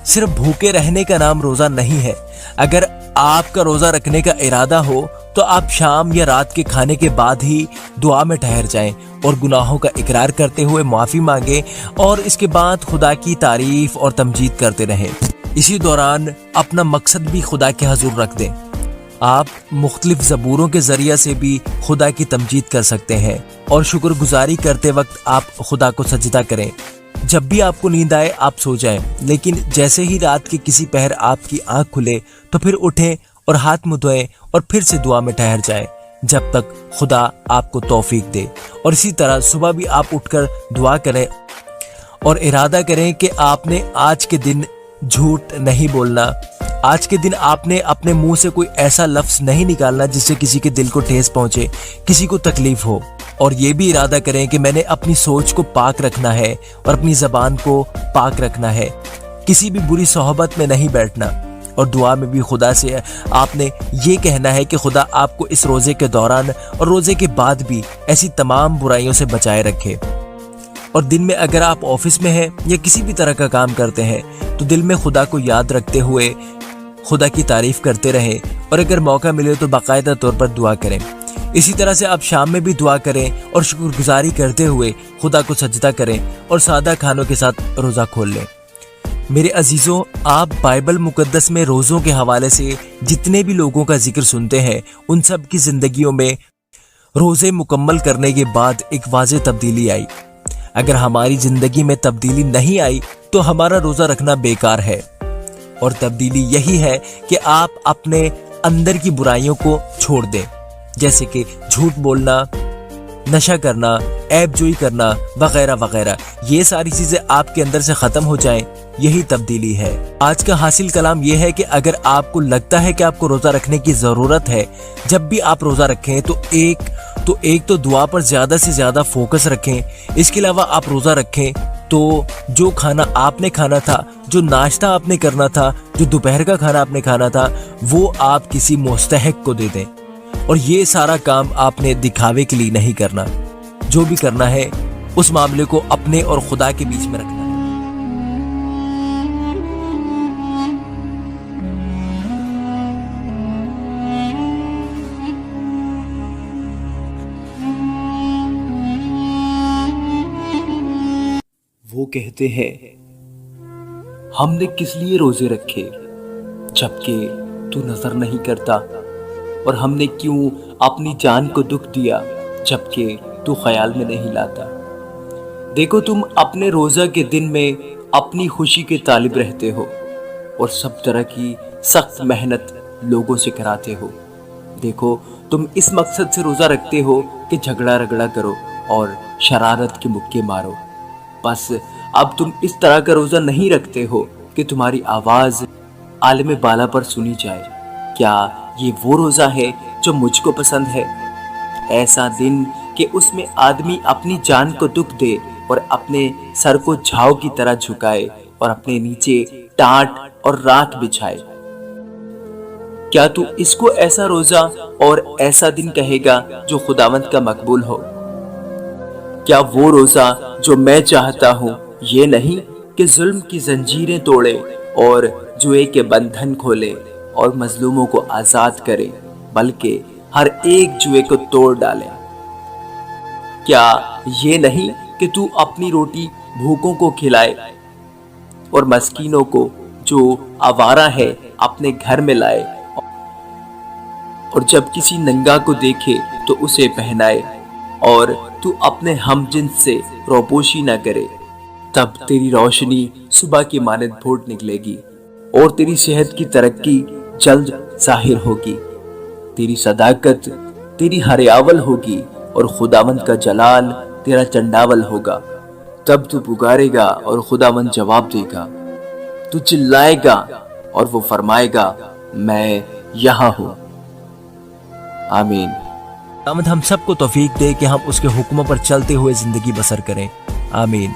सिर्फ भूखे रहने का नाम रोजा नहीं है। अगर आपका रोजा रखने का इरादा हो तो आप शाम या रात के खाने के बाद ही दुआ में ठहर जाएं और गुनाहों का इकरार करते हुए माफी मांगे और इसके बाद खुदा की तारीफ और तमजीद करते रहें। इसी दौरान अपना मकसद भी खुदा के हुजूर रख दें। आप मुख्तलिफ ज़बूरों के जरिए से भी खुदा की तमजीद कर सकते हैं और शुक्रगुजारी करते वक्त आप खुदा को सजदा करें। जब भी आपको नींद आए आप सो जाएं, लेकिन जैसे ही रात के किसी पहर आपकी आंख खुले तो फिर उठें और हाथ मुंह धोएं और फिर से दुआ में ठहर जाएं जब तक खुदा आपको तौफीक दे। और इसी तरह सुबह भी आप उठकर दुआ करें और इरादा करें कि आपने आज के दिन झूठ नहीं बोलना। आज के दिन आपने अपने मुंह से कोई ऐसा लफ्ज नहीं निकालना जिससे किसी के दिल को ठेस पहुंचे, किसी को तकलीफ हो। और ये भी इरादा करें कि मैंने अपनी सोच को पाक रखना है और अपनी जबान को पाक रखना है, किसी भी बुरी सोहबत में नहीं बैठना। और दुआ में भी खुदा से आपने ये कहना है कि खुदा आपको इस रोजे के दौरान और रोजे के बाद भी ऐसी तमाम बुराइयों से बचाए रखे। और दिन में अगर आप ऑफिस में हैं या किसी भी तरह का काम करते हैं तो दिल में खुदा को याद रखते हुए खुदा की तारीफ करते रहें और अगर मौका मिले तो बाकायदा तौर पर दुआ करें। इसी तरह से आप शाम में भी दुआ करें और शुक्रगुजारी करते हुए खुदा को सजदा करें और सादा खानों के साथ रोज़ा खोल लें। मेरे अजीज़ों, आप बाइबल मुकद्दस में रोज़ों के हवाले से जितने भी लोगों का जिक्र सुनते हैं उन सब की ज़िंदगियों में रोज़े मुकम्मल करने के बाद एक वाज़ेह तब्दीली आई। अगर हमारी ज़िंदगी में तब्दीली नहीं आई तो हमारा रोज़ा रखना बेकार है। और तब्दीली यही है कि आप अपने अंदर की बुराइयों को छोड़ दें, जैसे कि झूठ बोलना, नशा करना, ऐबजोई करना वगैरह वगैरह। ये सारी चीजें आपके अंदर से खत्म हो जाएं, यही तब्दीली है। आज का हासिल कलाम यह है कि अगर आपको लगता है कि आपको रोजा रखने की जरूरत है, जब भी आप रोजा रखें तो एक तो दुआ पर ज्यादा से ज्यादा फोकस रखें। इसके अलावा आप रोजा रखें तो जो खाना आपने खाना था, जो नाश्ता आपने करना था, जो दोपहर का खाना आपने खाना था, वो आप किसी मुस्तहिक को दे दें। और ये सारा काम आपने दिखावे के लिए नहीं करना। जो भी करना है उस मामले को अपने और खुदा के बीच में रखना है। वो कहते हैं, हमने किस लिए रोजे रखे जबकि तू नजर नहीं करता, और हमने क्यों अपनी जान को दुख दिया जबकि तू ख्याल में नहीं लाता। देखो, तुम अपने रोजा के दिन में अपनी खुशी के तालिब रहते हो और सब तरह की सख्त मेहनत लोगों से कराते हो। देखो, तुम इस मकसद से रोजा रखते हो कि झगड़ा रगड़ा करो और शरारत के मुक्के मारो। बस अब तुम इस तरह का रोजा नहीं रखते हो कि तुम्हारी आवाज आलम बाला पर सुनी जाए। क्या ये वो रोजा है जो मुझको पसंद है? ऐसा दिन कि उसमें आदमी अपनी जान को दुख दे और अपने सर को झाव की तरह झुकाए और अपने नीचे टाट और राख बिछाए। क्या तू इसको ऐसा रोजा और ऐसा दिन कहेगा जो खुदावंद का मकबूल हो? क्या वो रोजा जो मैं चाहता हूँ ये नहीं कि जुल्म की जंजीरें तोड़े और जुए के बंधन खोले और मजलूमों को आजाद करे, बल्कि हर एक जुए को तोड़ डाले? क्या ये नहीं कि तू अपनी रोटी भूखों को खिलाए और मस्कीनों को जो आवारा है अपने घर में लाए, और जब किसी नंगा को देखे तो उसे पहनाए, और तू अपने हमजिन्स से रोपोशी न करे? तब तेरी रोशनी सुबह की मानद फूट निकलेगी और तेरी सेहत की तरक्की जल्द जाहिर होगी। तेरी सदाकत तेरी हरियावल होगी और खुदावंद का जलाल तेरा चंडावल होगा। तब तू पुकारेगा और खुदावंद जवाब देगा। तू चिल्लाएगा और वो फरमाएगा, मैं यहाँ हूँ। आमीन। खुदावंद हम सबको तौफीक दे कि हम उसके हुक्मों पर चलते हुए जिंदगी बसर करें। आमीन।